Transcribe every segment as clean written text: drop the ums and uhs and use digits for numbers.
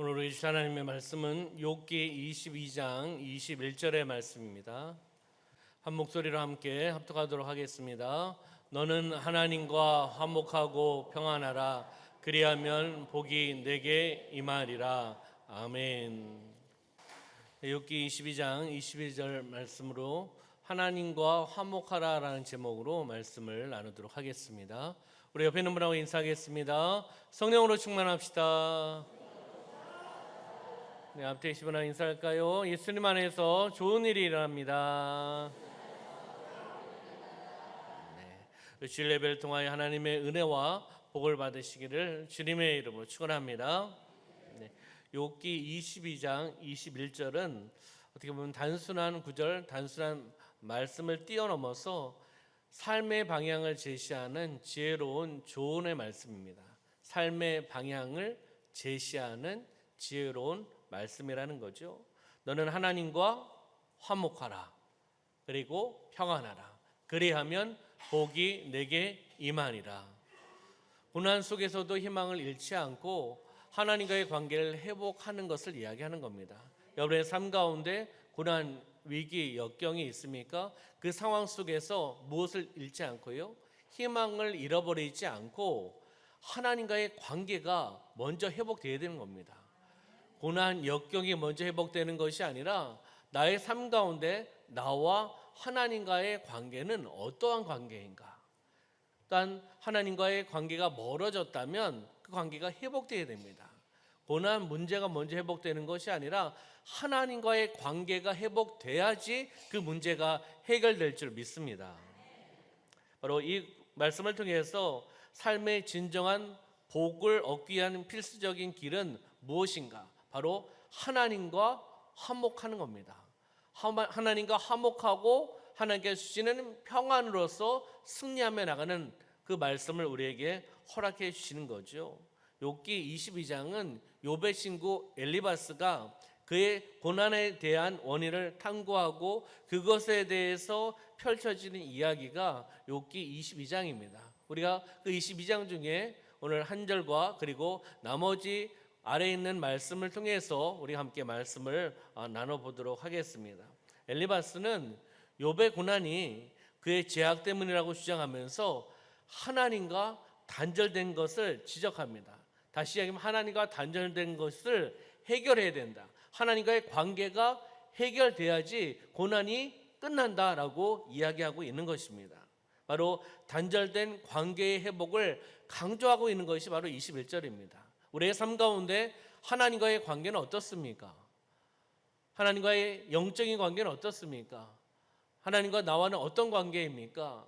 오늘 우리 주신 하나님의 말씀은 욥기 22장 21절의 말씀입니다. 한 목소리로 함께 합독하도록 하겠습니다. 너는 하나님과 화목하고 평안하라. 그리하면 복이 내게 임하리라. 아멘. 욥기 22장 21절 말씀으로 하나님과 화목하라라는 제목으로 말씀을 나누도록 하겠습니다. 우리 옆에 있는 분하고 인사하겠습니다. 성령으로 충만합시다. 네, 앞에 계신 분하고 인사할까요? 예수님 안에서 좋은 일이 일어납니다. 네, 주일 예배를 통하여 하나님의 은혜와 복을 받으시기를 주님의 이름으로 축원합니다. 네, 욥기 22장 21절은 어떻게 보면 단순한 구절, 단순한 말씀을 뛰어넘어서 삶의 방향을 제시하는 지혜로운 조언의 말씀입니다. 삶의 방향을 제시하는 지혜로운 말씀이라는 거죠. 너는 하나님과 화목하라. 그리고 평안하라. 그리하면 복이 내게 임하리라. 고난 속에서도 희망을 잃지 않고 하나님과의 관계를 회복하는 것을 이야기하는 겁니다. 여러분의 삶 가운데 고난, 위기, 역경이 있습니까? 그 상황 속에서 무엇을 잃지 않고요? 희망을 잃어버리지 않고 하나님과의 관계가 먼저 회복되어야 되는 겁니다. 고난, 역경이 먼저 회복되는 것이 아니라 나의 삶 가운데 나와 하나님과의 관계는 어떠한 관계인가? 또한 하나님과의 관계가 멀어졌다면 그 관계가 회복되어야 됩니다. 고난, 문제가 먼저 회복되는 것이 아니라 하나님과의 관계가 회복돼야지 그 문제가 해결될 줄 믿습니다. 바로 이 말씀을 통해서 삶의 진정한 복을 얻기 위한 필수적인 길은 무엇인가? 바로 하나님과 화목하는 겁니다. 하나님과 화목하고 하나님께 주시는 평안으로서 승리하며 나가는 그 말씀을 우리에게 허락해 주시는 거죠. 욥기 22장은 욥의 친구 엘리바스가 그의 고난에 대한 원인을 탐구하고 그것에 대해서 펼쳐지는 이야기가 욥기 22장입니다. 우리가 그 22장 중에 오늘 한 절과 그리고 나머지 아래에 있는 말씀을 통해서 우리가 함께 말씀을 나눠보도록 하겠습니다. 엘리바스는 욥의 고난이 그의 죄악 때문이라고 주장하면서 하나님과 단절된 것을 지적합니다. 다시 이야기하면 하나님과 단절된 것을 해결해야 된다. 하나님과의 관계가 해결돼야지 고난이 끝난다라고 이야기하고 있는 것입니다. 바로 단절된 관계의 회복을 강조하고 있는 것이 바로 21절입니다. 우리의 삶 가운데 하나님과의 관계는 어떻습니까? 하나님과의 영적인 관계는 어떻습니까? 하나님과 나와는 어떤 관계입니까?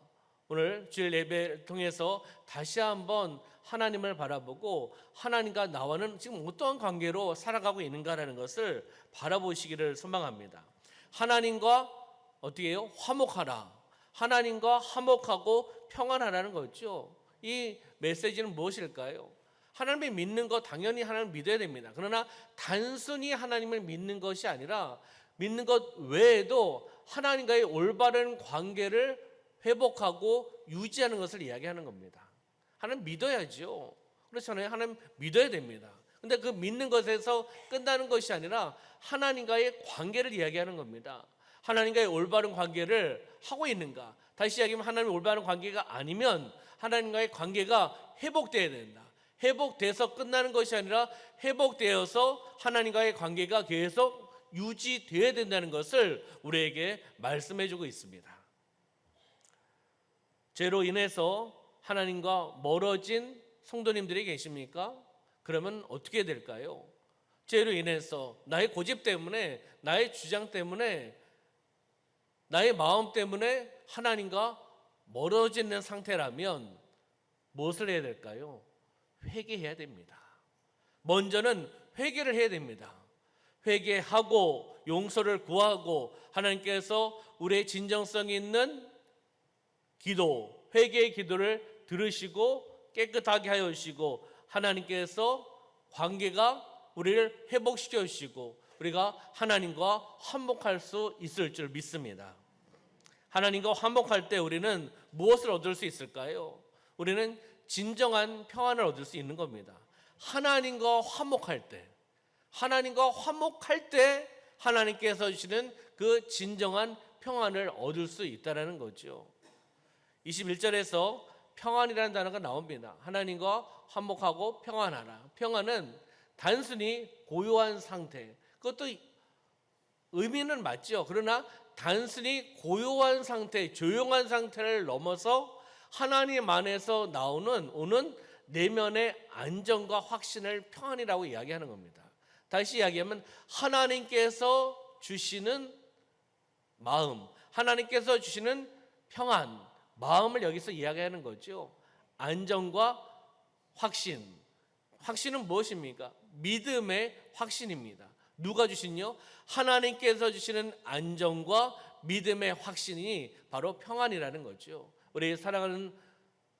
오늘 주일 예배를 통해서 다시 한번 하나님을 바라보고 하나님과 나와는 지금 어떠한 관계로 살아가고 있는가라는 것을 바라보시기를 소망합니다. 하나님과 어떻게 해요? 화목하라. 하나님과 화목하고 평안하라는 거죠. 이 메시지는 무엇일까요? 하나님을 믿는 것 당연히 하나님을 믿어야 됩니다. 그러나 단순히 하나님을 믿는 것이 아니라 믿는 것 외에도 하나님과의 올바른 관계를 회복하고 유지하는 것을 이야기하는 겁니다. 하나님 믿어야죠. 그렇잖아요. 하나님 믿어야 됩니다. 근데 그 믿는 것에서 끝나는 것이 아니라 하나님과의 관계를 이야기하는 겁니다. 하나님과의 올바른 관계를 하고 있는가? 다시 이야기하면 하나님의 올바른 관계가 아니면 하나님과의 관계가 회복돼야 된다. 회복돼서 끝나는 것이 아니라 회복되어서 하나님과의 관계가 계속 유지되어야 된다는 것을 우리에게 말씀해 주고 있습니다. 죄로 인해서 하나님과 멀어진 성도님들이 계십니까? 그러면 어떻게 될까요? 죄로 인해서 나의 고집 때문에, 나의 주장 때문에, 나의 마음 때문에 하나님과 멀어지는 상태라면 무엇을 해야 될까요? 회개해야 됩니다. 먼저는 회개를 해야 됩니다. 회개하고 용서를 구하고 하나님께서 우리의 진정성 있는 기도, 회개의 기도를 들으시고 깨끗하게 하여 주시고 하나님께서 관계가 우리를 회복시켜 주시고 우리가 하나님과 화목할 수 있을 줄 믿습니다. 하나님과 화목할 때 우리는 무엇을 얻을 수 있을까요? 우리는 진정한 평안을 얻을 수 있는 겁니다. 하나님과 화목할 때, 하나님과 화목할 때 하나님께서 주시는 그 진정한 평안을 얻을 수 있다는 거죠. 21절에서 평안이라는 단어가 나옵니다. 하나님과 화목하고 평안하라. 평안은 단순히 고요한 상태, 그것도 의미는 맞죠. 그러나 단순히 고요한 상태, 조용한 상태를 넘어서 하나님 안에서 오는 내면의 안정과 확신을 평안이라고 이야기하는 겁니다. 다시 이야기하면 하나님께서 주시는 마음, 하나님께서 주시는 평안, 마음을 여기서 이야기하는 거죠. 안정과 확신. 확신은 무엇입니까? 믿음의 확신입니다. 누가 주신요? 하나님께서 주시는 안정과 믿음의 확신이 바로 평안이라는 거죠. 우리 사랑하는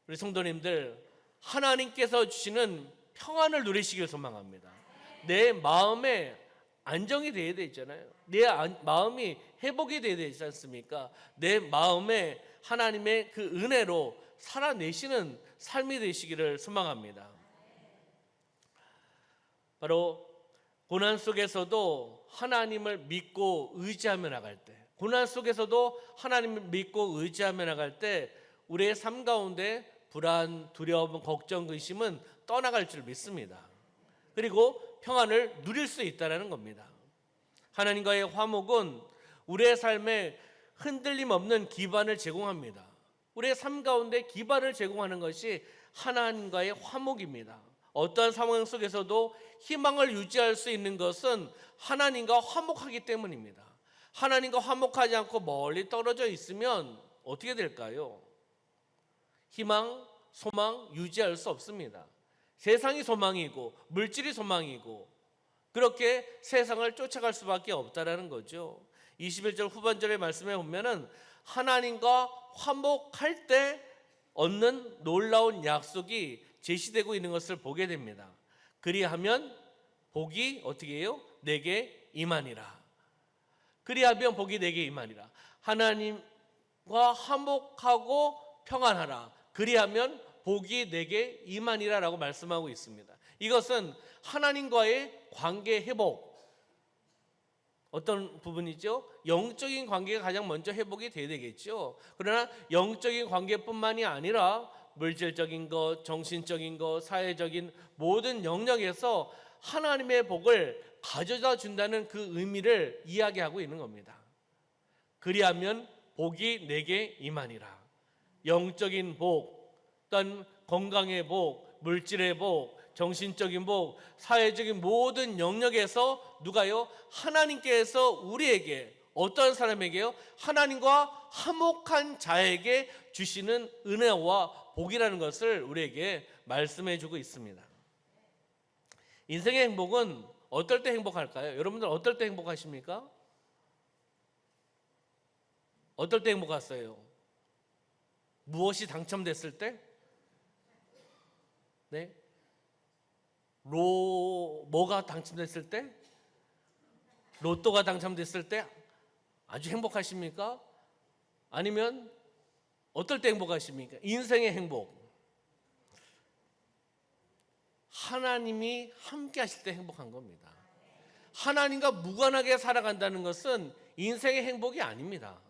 우리 성도님들, 하나님께서 주시는 평안을 누리시길 소망합니다. 내 마음에 안정이 되어야 되잖아요. 내 마음이 회복이 되어야 되지 않습니까? 내 마음에 하나님의 그 은혜로 살아내시는 삶이 되시기를 소망합니다. 바로 고난 속에서도 하나님을 믿고 의지하며 나갈 때, 고난 속에서도 하나님을 믿고 의지하며 나갈 때 우리의 삶 가운데 불안, 두려움, 걱정, 근심은 떠나갈 줄 믿습니다. 그리고 평안을 누릴 수 있다는 겁니다. 하나님과의 화목은 우리의 삶에 흔들림 없는 기반을 제공합니다. 우리의 삶 가운데 기반을 제공하는 것이 하나님과의 화목입니다. 어떠한 상황 속에서도 희망을 유지할 수 있는 것은 하나님과 화목하기 때문입니다. 하나님과 화목하지 않고 멀리 떨어져 있으면 어떻게 될까요? 희망, 소망 유지할 수 없습니다. 세상이 소망이고 물질이 소망이고 그렇게 세상을 쫓아갈 수밖에 없다라는 거죠. 21절 후반절의 말씀에 보면은 하나님과 화목할 때 얻는 놀라운 약속이 제시되고 있는 것을 보게 됩니다. 그리하면 복이 어떻게 해요? 내게 임하니라. 그리하면 복이 내게 임하니라. 하나님과 화목하고 평안하라. 그리하면 복이 내게 임하니라 라고 말씀하고 있습니다. 이것은 하나님과의 관계 회복, 어떤 부분이죠? 영적인 관계가 가장 먼저 회복이 돼야 되겠죠. 그러나 영적인 관계뿐만이 아니라 물질적인 것, 정신적인 것, 사회적인 모든 영역에서 하나님의 복을 가져다 준다는 그 의미를 이야기하고 있는 겁니다. 그리하면 복이 내게 임하니라. 영적인 복, 또한 건강의 복, 물질의 복, 정신적인 복, 사회적인 모든 영역에서 누가요? 하나님께서 우리에게 어떤 사람에게요? 하나님과 화목한 자에게 주시는 은혜와 복이라는 것을 우리에게 말씀해 주고 있습니다. 인생의 행복은 어떨 때 행복할까요? 여러분들 어떨 때 행복하십니까? 어떨 때 행복하세요? 무엇이 당첨됐을 때? 네? 뭐가 당첨됐을 때? 로또가 당첨됐을 때 아주 행복하십니까? 아니면 어떨 때 행복하십니까? 인생의 행복. 하나님이 함께 하실 때 행복한 겁니다. 하나님과 무관하게 살아간다는 것은 인생의 행복이 아닙니다.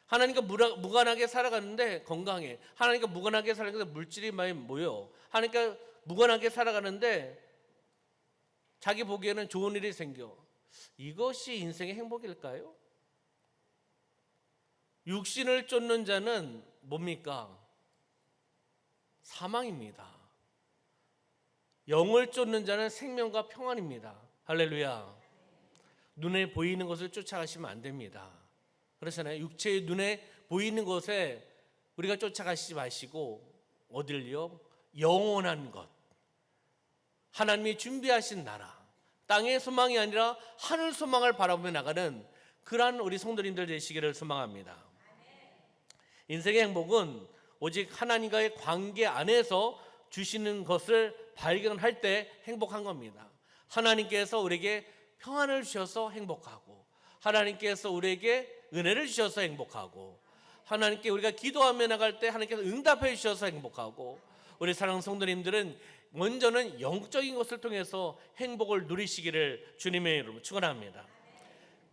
하나님과 무관하게 살아가는데 건강해. 하나님과 무관하게 살아가는데 물질이 많이 모여. 하나님과 무관하게 살아가는데 자기 보기에는 좋은 일이 생겨. 이것이 인생의 행복일까요? 육신을 쫓는 자는 뭡니까? 사망입니다. 영을 쫓는 자는 생명과 평안입니다. 할렐루야. 눈에 보이는 것을 쫓아가시면 안 됩니다. 그렇잖아요. 육체의 눈에 보이는 것에 우리가 쫓아가시지 마시고 어딜요? 영원한 것, 하나님이 준비하신 나라, 땅의 소망이 아니라 하늘 소망을 바라보며 나가는 그러한 우리 성도님들 되시기를 소망합니다. 인생의 행복은 오직 하나님과의 관계 안에서 주시는 것을 발견할 때 행복한 겁니다. 하나님께서 우리에게 평안을 주셔서 행복하고, 하나님께서 우리에게 은혜를 주셔서 행복하고, 하나님께 우리가 기도하며 나갈 때 하나님께서 응답해 주셔서 행복하고, 우리 사랑하는 성도님들은 먼저는 영적인 것을 통해서 행복을 누리시기를 주님의 이름으로 축원합니다.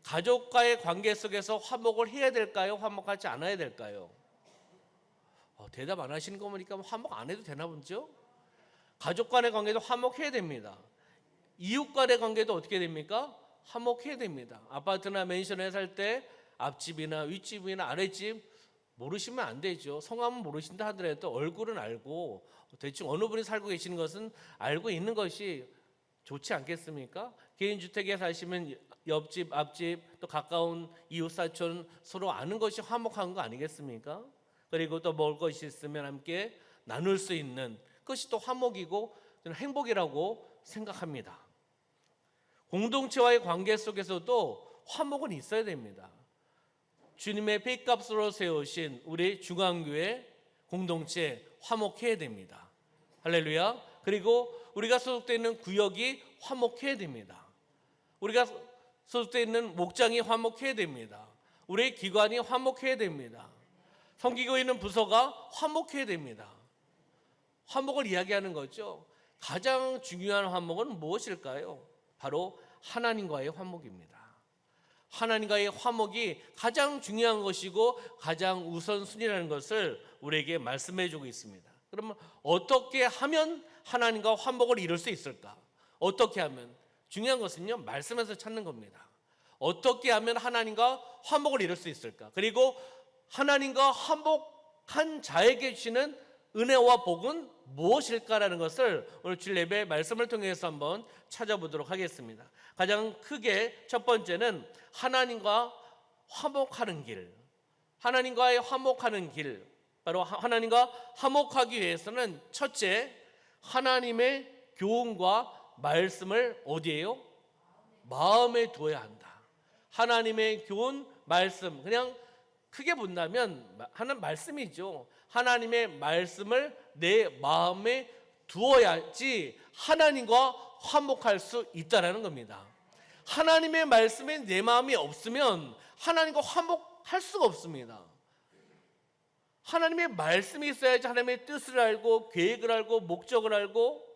가족과의 관계 속에서 화목을 해야 될까요? 화목하지 않아야 될까요? 대답 안 하시는 거 보니까 화목 안 해도 되나 보죠? 가족 간의 관계도 화목해야 됩니다. 이웃 간의 관계도 어떻게 됩니까? 화목해야 됩니다. 아파트나 맨션에 살 때 앞집이나 윗집이나 아랫집 모르시면 안 되죠. 성함은 모르신다 하더라도 얼굴은 알고 대충 어느 분이 살고 계시는 것은 알고 있는 것이 좋지 않겠습니까? 개인주택에 사시면 옆집, 앞집, 또 가까운 이웃 사촌 서로 아는 것이 화목한 거 아니겠습니까? 그리고 또 먹을 것이 있으면 함께 나눌 수 있는 그것이 또 화목이고 저는 행복이라고 생각합니다. 공동체와의 관계 속에서도 화목은 있어야 됩니다. 주님의 피값으로 세우신 우리 중앙교회 공동체 화목해야 됩니다. 할렐루야. 그리고 우리가 소속되어 있는 구역이 화목해야 됩니다. 우리가 소속되어 있는 목장이 화목해야 됩니다. 우리의 기관이 화목해야 됩니다. 섬기고 있는 부서가 화목해야 됩니다. 화목을 이야기하는 거죠. 가장 중요한 화목은 무엇일까요? 바로 하나님과의 화목입니다. 하나님과의 화목이 가장 중요한 것이고 가장 우선순위라는 것을 우리에게 말씀해 주고 있습니다. 그러면 어떻게 하면 하나님과 화목을 이룰 수 있을까? 어떻게 하면? 중요한 것은요, 말씀에서 찾는 겁니다. 어떻게 하면 하나님과 화목을 이룰 수 있을까? 그리고 하나님과 화목한 자에게 주시는 은혜와 복은 무엇일까라는 것을 오늘 주일 예배 말씀을 통해서 한번 찾아보도록 하겠습니다. 가장 크게 첫 번째는 하나님과 화목하는 길. 하나님과의 화목하는 길. 바로 하나님과 화목하기 위해서는 첫째, 하나님의 교훈과 말씀을 어디에요? 마음에 두어야 한다. 하나님의 교훈, 말씀. 그냥 크게 본다면 하는 말씀이죠. 하나님의 말씀을 내 마음에 두어야지 하나님과 화목할 수 있다라는 겁니다. 하나님의 말씀이 내 마음에 없으면 하나님과 화목할 수가 없습니다. 하나님의 말씀이 있어야지 하나님의 뜻을 알고 계획을 알고 목적을 알고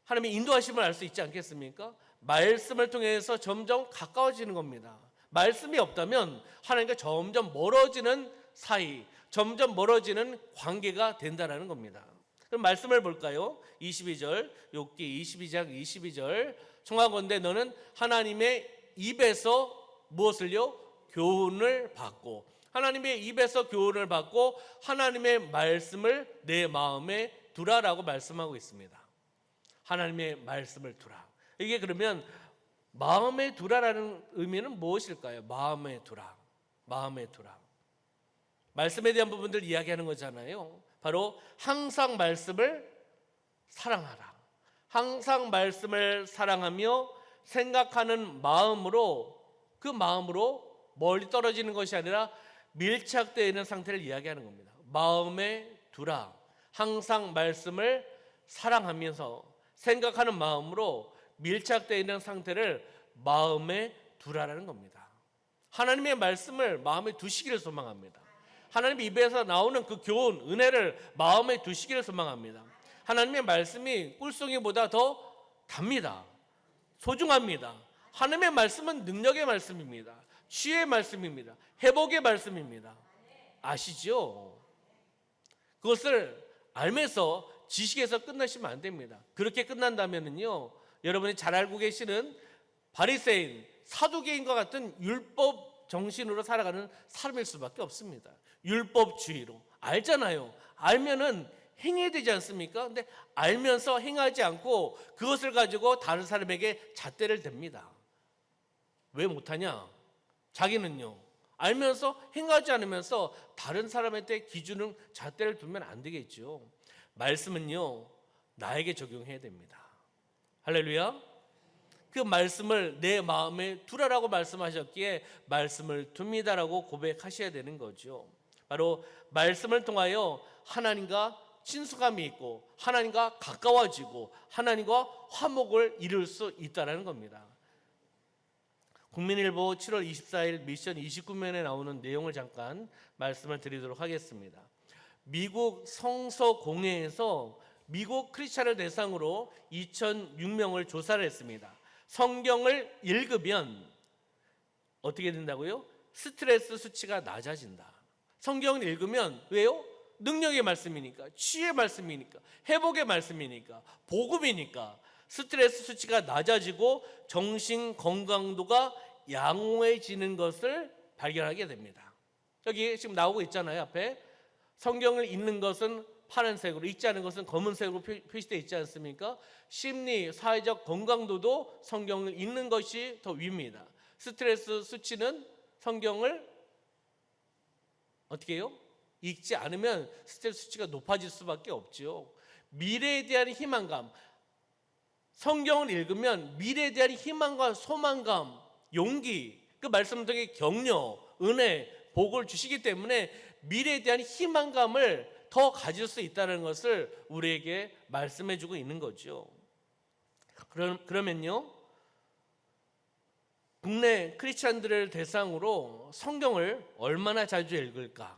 하나님의 인도하심을 알 수 있지 않겠습니까? 말씀을 통해서 점점 가까워지는 겁니다. 말씀이 없다면 하나님과 점점 멀어지는 사이, 점점 멀어지는 관계가 된다는 겁니다. 그럼 말씀을 볼까요? 22절, 욥기 22장 22절. 청하건대 너는 하나님의 입에서 무엇을요? 교훈을 받고, 하나님의 입에서 교훈을 받고 하나님의 말씀을 내 마음에 두라라고 말씀하고 있습니다. 하나님의 말씀을 두라. 이게 그러면 마음에 두라라는 의미는 무엇일까요? 마음에 두라. 마음에 두라. 말씀에 대한 부분들 이야기하는 거잖아요. 바로 항상 말씀을 사랑하라. 항상 말씀을 사랑하며 생각하는 마음으로, 그 마음으로 멀리 떨어지는 것이 아니라 밀착되어 있는 상태를 이야기하는 겁니다. 마음에 두라. 항상 말씀을 사랑하면서 생각하는 마음으로 밀착되어 있는 상태를 마음에 두라라는 겁니다. 하나님의 말씀을 마음에 두시기를 소망합니다. 하나님의 입에서 나오는 그 교훈, 은혜를 마음에 두시기를 소망합니다. 하나님의 말씀이 꿀송이보다 더 답니다. 소중합니다. 하나님의 말씀은 능력의 말씀입니다. 치유의 말씀입니다. 회복의 말씀입니다. 아시죠? 그것을 알면서 지식에서 끝나시면 안 됩니다. 그렇게 끝난다면요, 여러분이 잘 알고 계시는 바리새인, 사두개인과 같은 율법 정신으로 살아가는 사람일 수밖에 없습니다. 율법주의로 알잖아요. 알면은 행해야 되지 않습니까? 근데 알면서 행하지 않고 그것을 가지고 다른 사람에게 잣대를 댑니다. 왜 못하냐? 자기는요, 알면서 행하지 않으면서 다른 사람한테 기준을 잣대를 두면 안 되겠죠. 말씀은요, 나에게 적용해야 됩니다. 할렐루야. 그 말씀을 내 마음에 두라라고 말씀하셨기에 말씀을 둡니다라고 고백하셔야 되는 거죠. 바로 말씀을 통하여 하나님과 친숙함이 있고 하나님과 가까워지고 하나님과 화목을 이룰 수 있다는 겁니다. 국민일보 7월 24일 미션 29면에 나오는 내용을 잠깐 말씀을 드리도록 하겠습니다. 미국 성서 공회에서 미국 크리스찬을 대상으로 2,006명을 조사를 했습니다. 성경을 읽으면 어떻게 된다고요? 스트레스 수치가 낮아진다. 성경을 읽으면 왜요? 능력의 말씀이니까, 치유의 말씀이니까, 회복의 말씀이니까, 복음이니까 스트레스 수치가 낮아지고 정신 건강도가 양호해지는 것을 발견하게 됩니다. 여기 지금 나오고 있잖아요. 앞에 성경을 읽는 것은 파란색으로, 읽지 않은 것은 검은색으로 표시되어 있지 않습니까? 심리, 사회적 건강도도 성경을 읽는 것이 더 위입니다. 스트레스 수치는 성경을 어떻게 해요? 읽지 않으면 스트레스 수치가 높아질 수밖에 없죠. 미래에 대한 희망감, 성경을 읽으면 미래에 대한 희망과 소망감, 용기, 그 말씀 통해 격려, 은혜, 복을 주시기 때문에 미래에 대한 희망감을 더 가질 수 있다는 것을 우리에게 말씀해 주고 있는 거죠. 그러면요, 국내 크리스찬들을 대상으로 성경을 얼마나 자주 읽을까?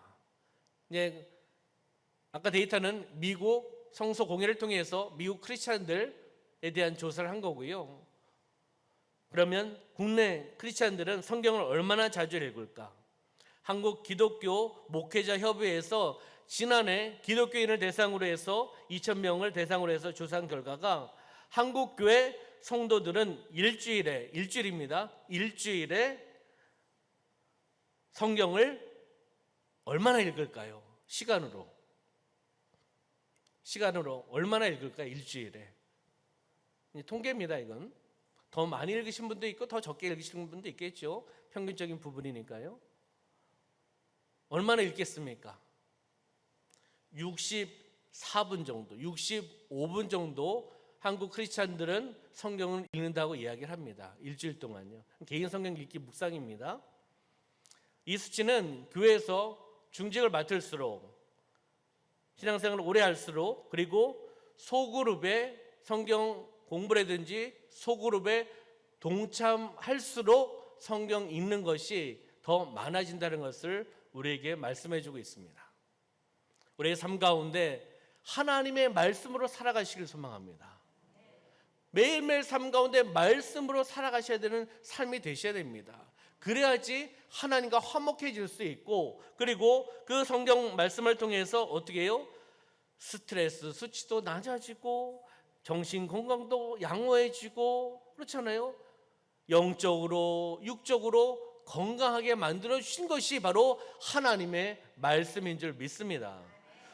아까 데이터는 미국 성서 공회를 통해서 미국 크리스찬들에 대한 조사를 한 거고요. 그러면 국내 크리스찬들은 성경을 얼마나 자주 읽을까? 한국 기독교 목회자 협의회에서 지난해 기독교인을 대상으로 해서 2,000명을 대상으로 해서 조사한 결과가 한국 교회 성도들은 일주일에 성경을 얼마나 읽을까요? 시간으로 얼마나 읽을까? 일주일에. 통계입니다. 이건 더 많이 읽으신 분도 있고 더 적게 읽으시는 분도 있겠죠. 평균적인 부분이니까요. 얼마나 읽겠습니까? 64분 정도, 65분 정도 한국 크리스찬들은 성경을 읽는다고 이야기를 합니다. 일주일 동안요. 개인 성경 읽기 묵상입니다. 이 수치는 교회에서 중직을 맡을수록, 신앙생활을 오래 할수록, 그리고 소그룹에 성경 공부라든지 소그룹에 동참할수록 성경 읽는 것이 더 많아진다는 것을 우리에게 말씀해 주고 있습니다. 우리의 삶 가운데 하나님의 말씀으로 살아가시길 소망합니다. 매일매일 삶 가운데 말씀으로 살아가셔야 되는 삶이 되셔야 됩니다. 그래야지 하나님과 화목해질 수 있고, 그리고 그 성경 말씀을 통해서 어떻게 해요? 스트레스 수치도 낮아지고 정신 건강도 양호해지고, 그렇잖아요. 영적으로 육적으로 건강하게 만들어 주신 것이 바로 하나님의 말씀인 줄 믿습니다.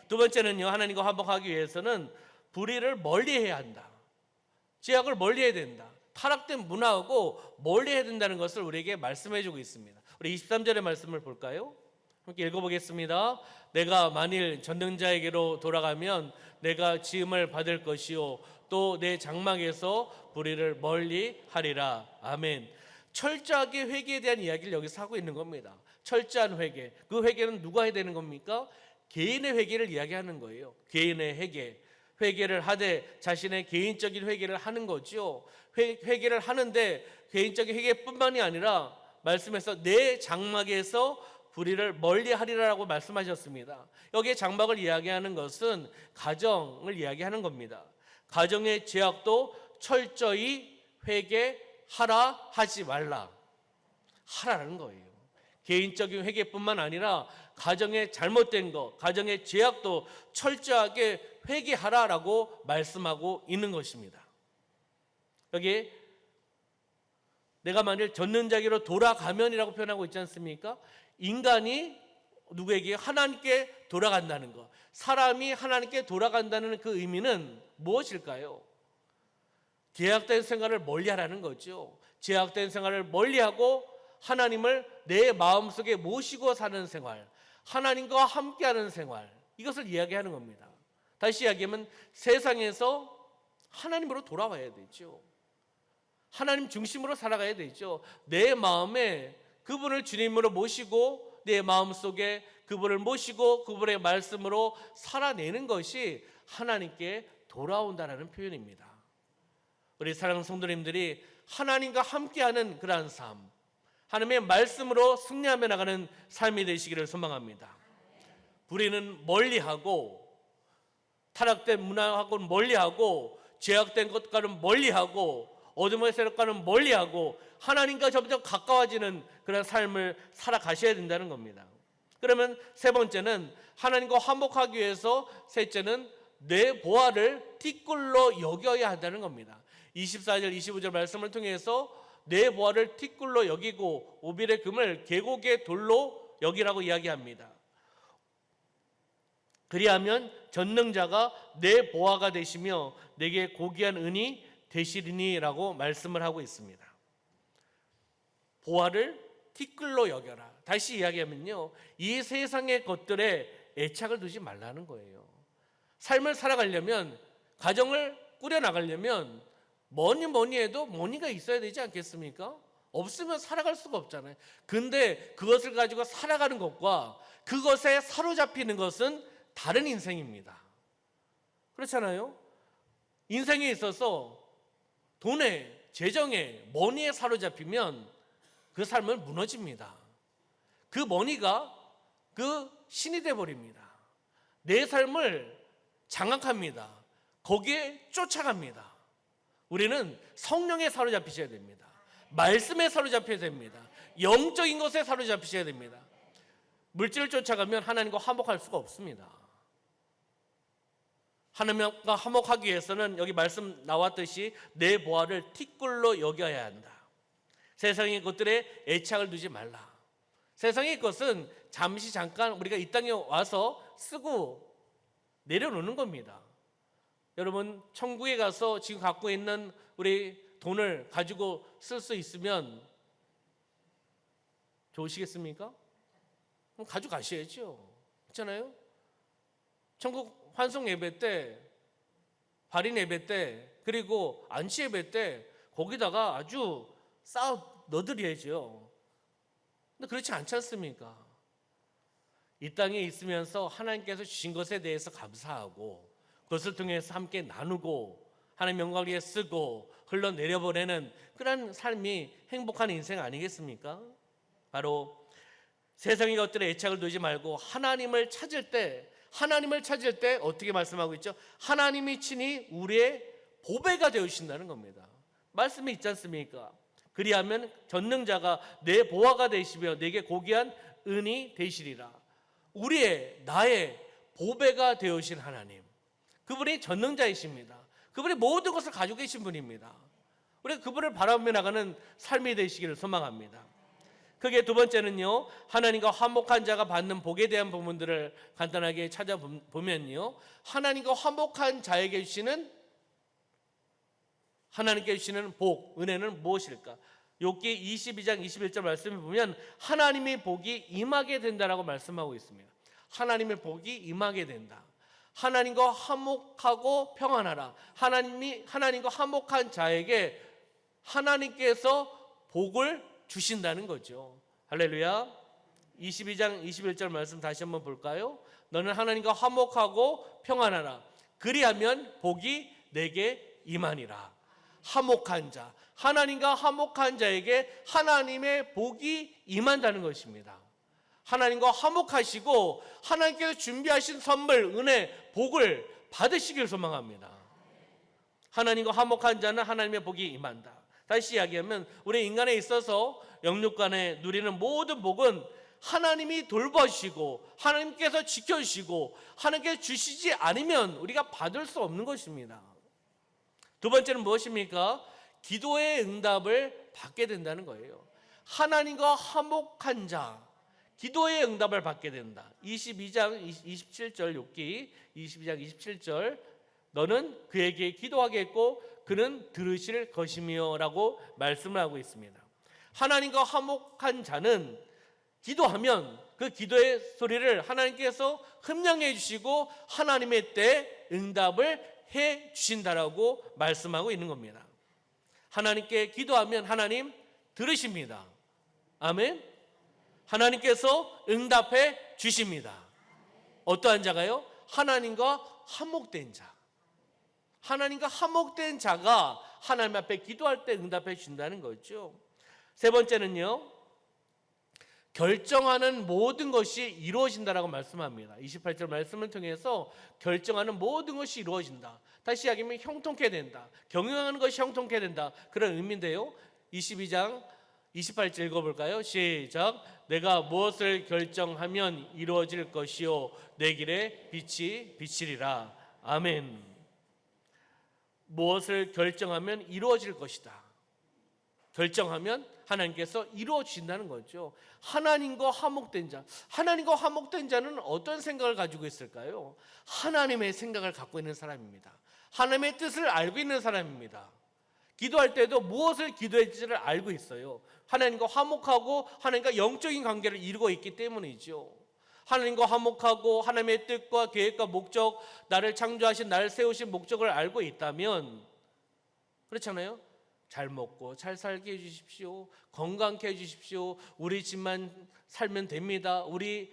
두 번째는요, 하나님과 화목하기 위해서는 불의를 멀리해야 한다. 죄악을 멀리해야 된다. 타락된 문화하고 멀리해야 된다는 것을 우리에게 말씀해 주고 있습니다. 우리 23절의 말씀을 볼까요? 함께 읽어보겠습니다. 내가 만일 전능자에게로 돌아가면 내가 지음을 받을 것이요 또 내 장막에서 불의를 멀리 하리라. 아멘. 철저하게 회개에 대한 이야기를 여기서 하고 있는 겁니다. 철저한 회개. 그 회개는 누가 해야 되는 겁니까? 개인의 회개를 이야기하는 거예요. 개인의 회개. 회개를 하되 자신의 개인적인 회개를 하는 거죠. 회개를 하는데 개인적인 회개뿐만이 아니라 말씀에서 내 장막에서 불의를 멀리 하리라라고 말씀하셨습니다. 여기에 장막을 이야기하는 것은 가정을 이야기하는 겁니다. 가정의 죄악도 철저히 회개하라 하지 말라. 하라는 거예요. 개인적인 회개뿐만 아니라 가정의 잘못된 것, 가정의 죄악도 철저하게 회개하라라고 말씀하고 있는 것입니다. 여기 내가 만일 전능자에게로 돌아가면이라고 표현하고 있지 않습니까? 인간이 누구에게? 하나님께 돌아간다는 것. 사람이 하나님께 돌아간다는 그 의미는 무엇일까요? 죄악된 생활을 멀리하라는 거죠. 죄악된 생활을 멀리하고 하나님을 내 마음속에 모시고 사는 생활, 하나님과 함께하는 생활, 이것을 이야기하는 겁니다. 다시 이야기하면 세상에서 하나님으로 돌아와야 되죠. 하나님 중심으로 살아가야 되죠. 내 마음에 그분을 주님으로 모시고 내 마음속에 그분을 모시고 그분의 말씀으로 살아내는 것이 하나님께 돌아온다는 표현입니다. 우리 사랑하는 성도님들이 하나님과 함께하는 그러한 삶, 하나님의 말씀으로 승리하며 나가는 삶이 되시기를 소망합니다. 불의는 멀리하고 타락된 문화하고는 멀리하고 죄악된 것과는 멀리하고 어둠의 세력과는 멀리하고 하나님과 점점 가까워지는 그런 삶을 살아가셔야 된다는 겁니다. 그러면 세 번째는 하나님과 화목하기 위해서 셋째는 내 보화를 티끌로 여겨야 한다는 겁니다. 24절 25절 말씀을 통해서 내 보화를 티끌로 여기고 오빌의 금을 계곡의 돌로 여기라고 이야기합니다. 그리하면 전능자가 내 보화가 되시며 내게 고귀한 은이 되시리니라고 말씀을 하고 있습니다. 보화를 티끌로 여겨라. 다시 이야기하면요, 이 세상의 것들에 애착을 두지 말라는 거예요. 삶을 살아가려면, 가정을 꾸려나가려면 뭐니 해도 머니가 있어야 되지 않겠습니까? 없으면 살아갈 수가 없잖아요. 근데 그것을 가지고 살아가는 것과 그것에 사로잡히는 것은 다른 인생입니다. 그렇잖아요? 인생에 있어서 돈에, 재정에, 머니에 사로잡히면 그 삶은 무너집니다. 그 머니가 그 신이 되어버립니다. 내 삶을 장악합니다. 거기에 쫓아갑니다. 우리는 성령에 사로잡히셔야 됩니다. 말씀에 사로잡혀야 됩니다. 영적인 것에 사로잡히셔야 됩니다. 물질을 쫓아가면 하나님과 화목할 수가 없습니다. 하나님과 화목하기 위해서는 여기 말씀 나왔듯이 내 보화를 티끌로 여겨야 한다. 세상의 것들에 애착을 두지 말라. 세상의 것은 잠시 잠깐 우리가 이 땅에 와서 쓰고 내려놓는 겁니다. 여러분, 천국에 가서 지금 갖고 있는 우리 돈을 가지고 쓸 수 있으면 좋으시겠습니까? 그럼 가져가셔야죠. 그렇잖아요? 천국 환송 예배 때, 발인 예배 때, 그리고 안치 예배 때 거기다가 아주 쌓아 넣어드려야죠. 근데 그렇지 않지 않습니까? 이 땅에 있으면서 하나님께서 주신 것에 대해서 감사하고 그것을 통해서 함께 나누고 하나님 영광을 위해 쓰고 흘러내려보내는 그런 삶이 행복한 인생 아니겠습니까? 바로 세상의 것들에 애착을 두지 말고 하나님을 찾을 때 어떻게 말씀하고 있죠? 하나님이 친히 우리의 보배가 되어주신다는 겁니다. 말씀이 있지 않습니까? 그리하면 전능자가 내 보화가 되시며 내게 고귀한 은이 되시리라. 나의 보배가 되어주신 하나님, 그분이 전능자이십니다. 그분이 모든 것을 가지고 계신 분입니다. 우리가 그분을 바라보며 나가는 삶이 되시기를 소망합니다. 그게 두 번째는요, 하나님과 화목한 자가 받는 복에 대한 부분들을 간단하게 찾아보면요, 하나님과 화목한 자에게 주시는 하나님께 주시는 복, 은혜는 무엇일까? 욥기 22장 21절 말씀을 보면 하나님의 복이 임하게 된다라고 말씀하고 있습니다. 하나님의 복이 임하게 된다. 하나님과 화목하고 평안하라. 하나님과 화목한 자에게 하나님께서 복을 주신다는 거죠. 할렐루야. 22장 21절 말씀 다시 한번 볼까요? 너는 하나님과 화목하고 평안하라. 그리하면 복이 내게 임하니라. 화목한 자, 하나님과 화목한 자에게 하나님의 복이 임한다는 것입니다. 하나님과 화목하시고 하나님께서 준비하신 선물, 은혜, 복을 받으시길 소망합니다. 하나님과 화목한 자는 하나님의 복이 임한다. 다시 이야기하면 우리 인간에 있어서 영육간에 누리는 모든 복은 하나님이 돌보시고 하나님께서 지켜주시고 하나님께서 주시지 않으면 우리가 받을 수 없는 것입니다. 두 번째는 무엇입니까? 기도의 응답을 받게 된다는 거예요. 하나님과 화목한 자, 기도의 응답을 받게 된다. 22장 27절 욥기 22장 27절 너는 그에게 기도하겠고 그는 들으실 것이며 라고 말씀을 하고 있습니다. 하나님과 화목한 자는 기도하면 그 기도의 소리를 하나님께서 흠량해 주시고 하나님의 때 응답을 해 주신다라고 말씀하고 있는 겁니다. 하나님께 기도하면 하나님 들으십니다. 아멘. 하나님께서 응답해 주십니다. 어떠한 자가요? 하나님과 화목된 자. 하나님과 화목된 자가 하나님 앞에 기도할 때 응답해 주신다는 거죠. 세 번째는요, 결정하는 모든 것이 이루어진다라고 말씀합니다. 28절 말씀을 통해서 결정하는 모든 것이 이루어진다. 다시 이야기하면 형통케 된다. 경영하는 것이 형통케 된다. 그런 의미인데요. 22장 28절 읽어볼까요? 시작. 내가 무엇을 결정하면 이루어질 것이요 내 길에 빛이 비치리라. 아멘. 무엇을 결정하면 이루어질 것이다. 결정하면 하나님께서 이루어 주신다는 거죠. 하나님과 화목된 자. 하나님과 화목된 자는 어떤 생각을 가지고 있을까요? 하나님의 생각을 갖고 있는 사람입니다. 하나님의 뜻을 알고 있는 사람입니다. 기도할 때도 무엇을 기도할지를 알고 있어요. 하나님과 화목하고 하나님과 영적인 관계를 이루고 있기 때문이죠. 하나님과 화목하고 하나님의 뜻과 계획과 목적, 나를 창조하신, 나를 세우신 목적을 알고 있다면, 그렇잖아요. 잘 먹고 잘 살게 해주십시오. 건강케 해주십시오. 우리 집만 살면 됩니다. 우리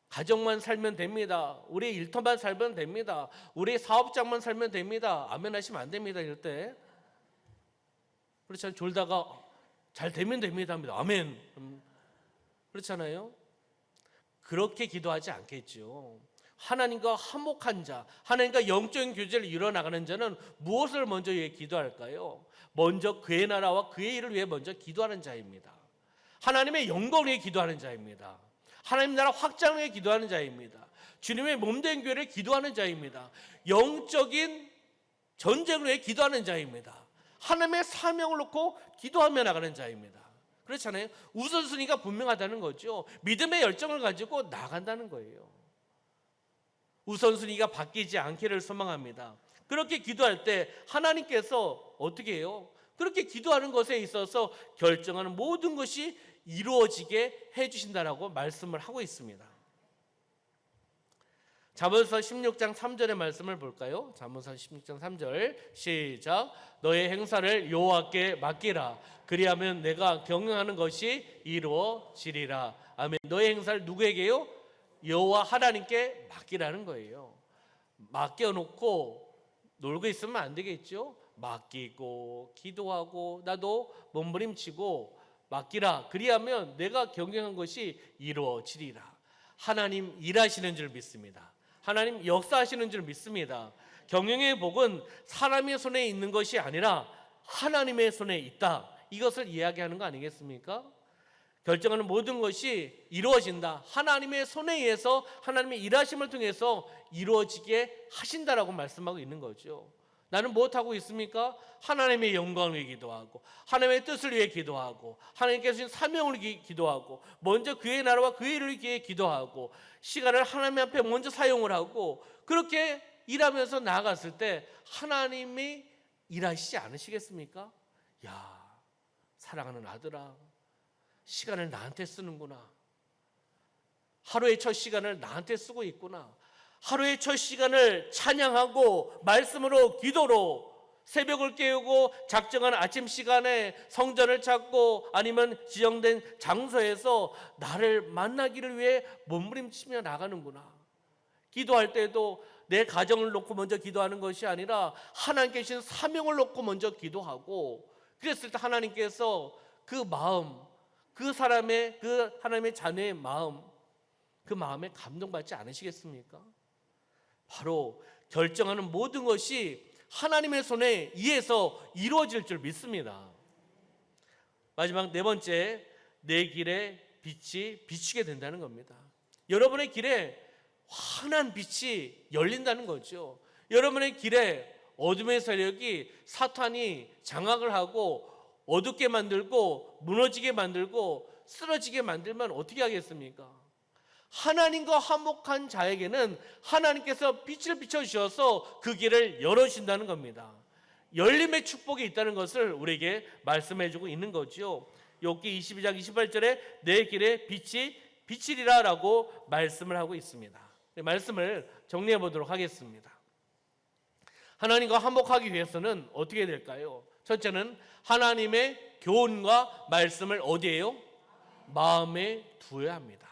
가정만 살면 됩니다. 우리 일터만 살면 됩니다. 우리 사업장만 살면 됩니다. 아멘 하시면 안 됩니다. 이럴 때 그렇잖아요. 졸다가 잘 되면 됩니다 합니다. 아멘. 그렇잖아요. 그렇게 기도하지 않겠죠. 하나님과 화목한 자, 하나님과 영적인 교제를 이뤄나가는 자는 무엇을 먼저 위해 기도할까요? 먼저 그의 나라와 그의 일을 위해 먼저 기도하는 자입니다. 하나님의 영광을 위해 기도하는 자입니다. 하나님 나라 확장을 위해 기도하는 자입니다. 주님의 몸된 교회를 기도하는 자입니다. 영적인 전쟁을 위해 기도하는 자입니다. 하나님의 사명을 놓고 기도하며 나가는 자입니다. 그렇잖아요. 우선순위가 분명하다는 거죠. 믿음의 열정을 가지고 나간다는 거예요. 우선순위가 바뀌지 않기를 소망합니다. 그렇게 기도할 때 하나님께서 어떻게 해요? 그렇게 기도하는 것에 있어서 결정하는 모든 것이 이루어지게 해주신다라고 말씀을 하고 있습니다. 잠언서 16장 3절의 말씀을 볼까요? 잠언서 16장 3절 시작. 너의 행사를 여호와께 맡기라. 그리하면 내가 경영하는 것이 이루어지리라. 아멘. 너의 행사를 누구에게요? 여호와 하나님께 맡기라는 거예요. 맡겨놓고 놀고 있으면 안 되겠죠. 맡기고 기도하고 나도 몸부림치고 맡기라. 그리하면 내가 경영한 것이 이루어지리라. 하나님 일하시는 줄 믿습니다. 하나님 역사하시는 줄 믿습니다. 경영의 복은 사람의 손에 있는 것이 아니라 하나님의 손에 있다. 이것을 이야기하는 거 아니겠습니까? 결정하는 모든 것이 이루어진다. 하나님의 손에 의해서 하나님의 일하심을 통해서 이루어지게 하신다라고 말씀하고 있는 거죠. 나는 무엇하고 있습니까? 하나님의 영광을 위해 기도하고 하나님의 뜻을 위해 기도하고 하나님께서 주신 사명을 위해 기도하고 먼저 그의 나라와 그의 일을 위해 기도하고 시간을 하나님 앞에 먼저 사용을 하고 그렇게 일하면서 나아갔을 때 하나님이 일하시지 않으시겠습니까? 야, 사랑하는 아들아, 시간을 나한테 쓰는구나. 하루의 첫 시간을 나한테 쓰고 있구나. 하루의 첫 시간을 찬양하고 말씀으로 기도로 새벽을 깨우고 작정한 아침 시간에 성전을 찾고 아니면 지정된 장소에서 나를 만나기를 위해 몸부림치며 나가는구나. 기도할 때도 내 가정을 놓고 먼저 기도하는 것이 아니라 하나님께 주신 사명을 놓고 먼저 기도하고 그랬을 때 하나님께서 그 마음, 그 사람의 그 하나님의 자녀의 마음, 그 마음에 감동받지 않으시겠습니까? 바로 결정하는 모든 것이 하나님의 손에 의해서 이루어질 줄 믿습니다. 마지막 네 번째, 내 길에 빛이 비추게 된다는 겁니다. 여러분의 길에 환한 빛이 열린다는 거죠. 여러분의 길에 어둠의 세력이 사탄이 장악을 하고 어둡게 만들고 무너지게 만들고 쓰러지게 만들면 어떻게 하겠습니까? 하나님과 화목한 자에게는 하나님께서 빛을 비춰주셔서 그 길을 열어주신다는 겁니다. 열림의 축복이 있다는 것을 우리에게 말씀해주고 있는 거죠. 욥기 22장 28절에 내 길에 빛이 비치리라 라고 말씀을 하고 있습니다. 말씀을 정리해 보도록 하겠습니다. 하나님과 화목하기 위해서는 어떻게 될까요? 첫째는 하나님의 교훈과 말씀을 어디에요? 마음에 두어야 합니다.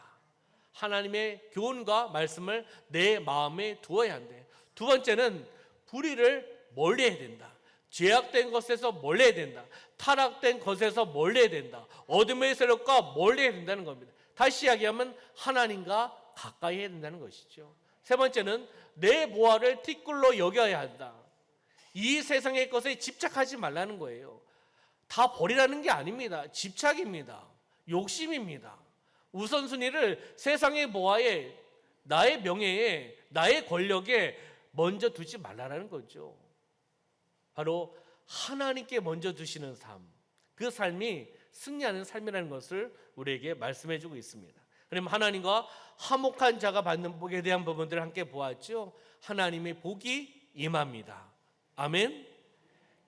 하나님의 교훈과 말씀을 내 마음에 두어야 한대. 두 번째는 불의를 멀리해야 된다. 죄악된 것에서 멀리해야 된다. 타락된 것에서 멀리해야 된다. 어둠의 세력과 멀리해야 된다는 겁니다. 다시 이야기하면 하나님과 가까이 해야 된다는 것이죠. 세 번째는 내 보화를 티끌로 여겨야 한다. 이 세상의 것에 집착하지 말라는 거예요. 다 버리라는 게 아닙니다. 집착입니다. 욕심입니다. 우선순위를 세상의 보화에, 나의 명예에, 나의 권력에 먼저 두지 말라는 거죠. 바로 하나님께 먼저 두시는 삶, 그 삶이 승리하는 삶이라는 것을 우리에게 말씀해 주고 있습니다. 그러면 하나님과 화목한 자가 받는 복에 대한 부분들을 함께 보았죠. 하나님의 복이 임합니다. 아멘.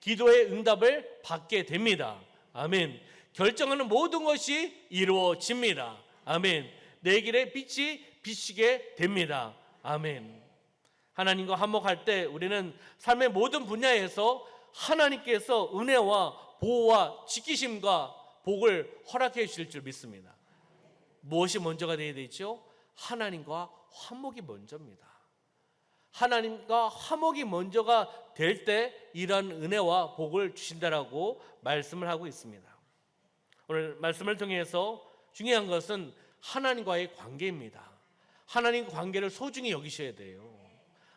기도의 응답을 받게 됩니다. 아멘. 결정하는 모든 것이 이루어집니다. 아멘. 내 길에 빛이 비치게 됩니다. 아멘. 하나님과 화목할 때 우리는 삶의 모든 분야에서 하나님께서 은혜와 보호와 지키심과 복을 허락해 주실 줄 믿습니다. 무엇이 먼저가 되어야 되죠? 하나님과 화목이 먼저입니다. 하나님과 화목이 먼저가 될 때 이런 은혜와 복을 주신다라고 말씀을 하고 있습니다. 오늘 말씀을 통해서 중요한 것은 하나님과의 관계입니다. 하나님 관계를 소중히 여기셔야 돼요.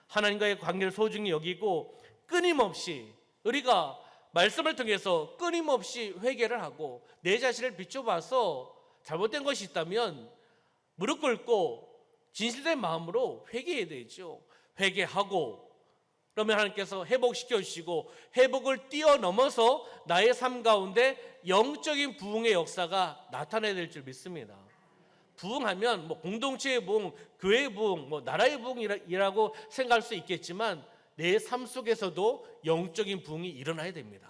하나님과의 관계를 소중히 여기고 끊임없이 우리가 말씀을 통해서 끊임없이 회개를 하고 내 자신을 비춰봐서 잘못된 것이 있다면 무릎 꿇고 진실된 마음으로 회개해야 되죠. 회개하고 그러면 하나님께서 회복시켜 주시고 회복을 뛰어넘어서 나의 삶 가운데 영적인 부흥의 역사가 나타나야 될 줄 믿습니다. 부흥하면 뭐 공동체의 부흥, 교회의 부흥, 뭐 나라의 부흥이라고 생각할 수 있겠지만 내 삶 속에서도 영적인 부흥이 일어나야 됩니다.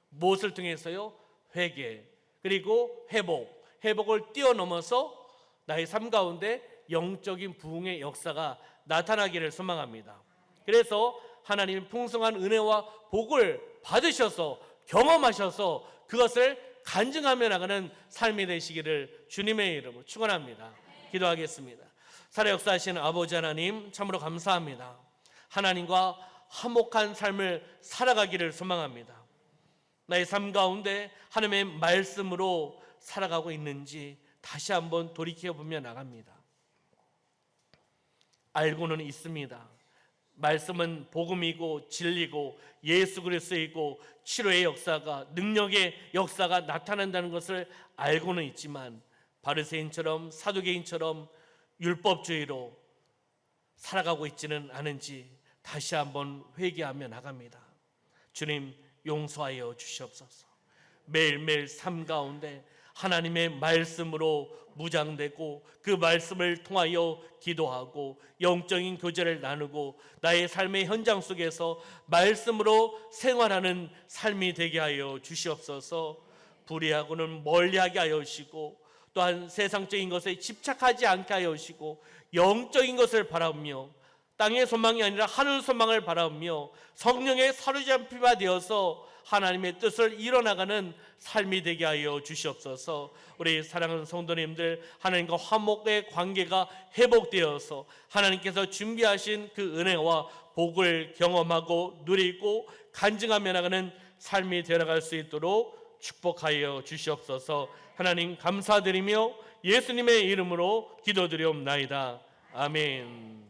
무엇을 통해서요? 회개, 그리고 회복을 뛰어넘어서 나의 삶 가운데 영적인 부흥의 역사가 나타나기를 소망합니다. 그래서 하나님 풍성한 은혜와 복을 받으셔서 경험하셔서 그것을 간증하며 나가는 삶이 되시기를 주님의 이름으로 축원합니다. 기도하겠습니다. 살아 역사하시는 아버지 하나님 참으로 감사합니다. 하나님과 화목한 삶을 살아가기를 소망합니다. 나의 삶 가운데 하나님의 말씀으로 살아가고 있는지 다시 한번 돌이켜보며 나갑니다. 알고는 있습니다. 말씀은 복음이고 진리고 예수 그리스도이고 치료의 역사가, 능력의 역사가 나타난다는 것을 알고는 있지만 바리새인처럼 사두개인처럼 율법주의로 살아가고 있지는 않은지 다시 한번 회개하며 나갑니다. 주님 용서하여 주시옵소서. 매일매일 삶 가운데 하나님의 말씀으로 무장되고 그 말씀을 통하여 기도하고 영적인 교제를 나누고 나의 삶의 현장 속에서 말씀으로 생활하는 삶이 되게 하여 주시옵소서. 불의하고는 멀리하게 하여 주시고 또한 세상적인 것에 집착하지 않게 하여 주시고 영적인 것을 바라며 땅의 소망이 아니라 하늘 소망을 바라며 성령의 사로잡히가 되어서 하나님의 뜻을 이뤄나가는 삶이 되게 하여 주시옵소서. 우리 사랑하는 성도님들, 하나님과 화목의 관계가 회복되어서 하나님께서 준비하신 그 은혜와 복을 경험하고 누리고 간증하며 나가는 삶이 되어갈 수 있도록 축복하여 주시옵소서. 하나님 감사드리며 예수님의 이름으로 기도드리옵나이다. 아멘.